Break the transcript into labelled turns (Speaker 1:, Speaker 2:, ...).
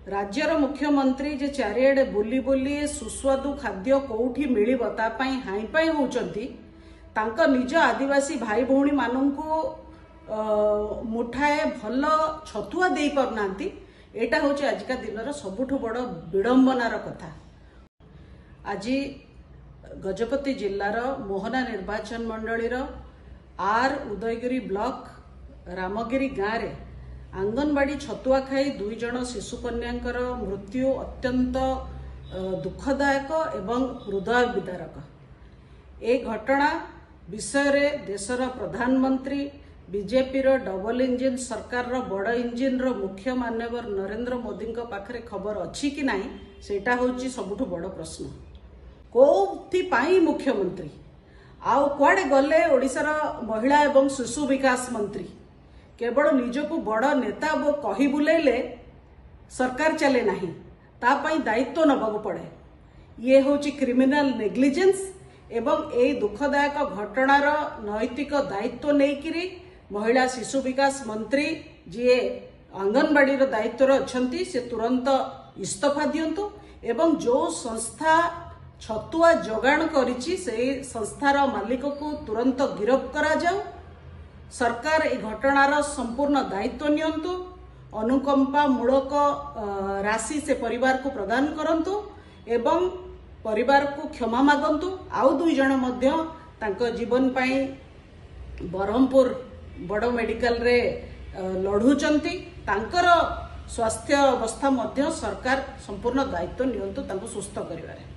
Speaker 1: राज्यर मुख्यमंत्री जे चारिआडे बुली बुली सुस्वादु खाद्य कौठी मिलिबो ता पई हाई पाई होउचंती तांका निज आदिवासी भाई भौणी माननकु मुठाए भल छतुआ दे पारनांती। एटा होची आजिका दिनर सबुठु बड़ विडंबनार कथा। आज गजपति जिल्लार मोहना निर्वाचन मंडलीर आर उदयगिरी ब्लॉक रामगिरी गाँव रे आंगनवाड़ी छतुआ खाई 2 जन शिशु कन्यांकर मृत्यु अत्यंत दुखदायक एवं हृदय विदारक। ए घटना विषय रे देशर प्रधानमंत्री बीजेपी रो डबल इंजिन सरकार रो बड़ इंजिन रो मुख्य मान्यवर नरेंद्र मोदी पाखरे खबर अच्छी कि नहीं सेटा होची सबुठु बड़ प्रश्न। कोथि पाई मुख्यमंत्री आउ कुआडे गले ओडिशार महिला एवं शिशु विकास मंत्री केवल निजकु बड़ नेता वो कही बुलेले सरकार चले नहीं ता पई दायित्व नबाकु पड़े। ये होची क्रिमिनल नेग्लिजेंस एवं ए दुखदायक घटनार नैतिक दायित्व नेकिरी महिला शिशु विकास मंत्री जी आंगनवाड़ी दायित्व अच्छी से तुरंत इस्तीफा दियंतु एवं जो संस्था छतुआ जोगाण करिछि से संस्थार मालिक को तुरंत गिरफ्त करा जाऊ। सरकार ए घटनार संपूर्ण दायित्व नियंतु अनुकंपा मूलक राशि से परिवार को प्रदान करंतु एवं परिवार को क्षमा मागंतु। आउ 2 जन मध्य तांको जीवन पाई बरहमपुर बड़ मेडिकल रे लढुचंती तांकर स्वास्थ्य अवस्था मध्य सरकार संपूर्ण दायित्व नियंतु तांको सुस्थ करिवारे।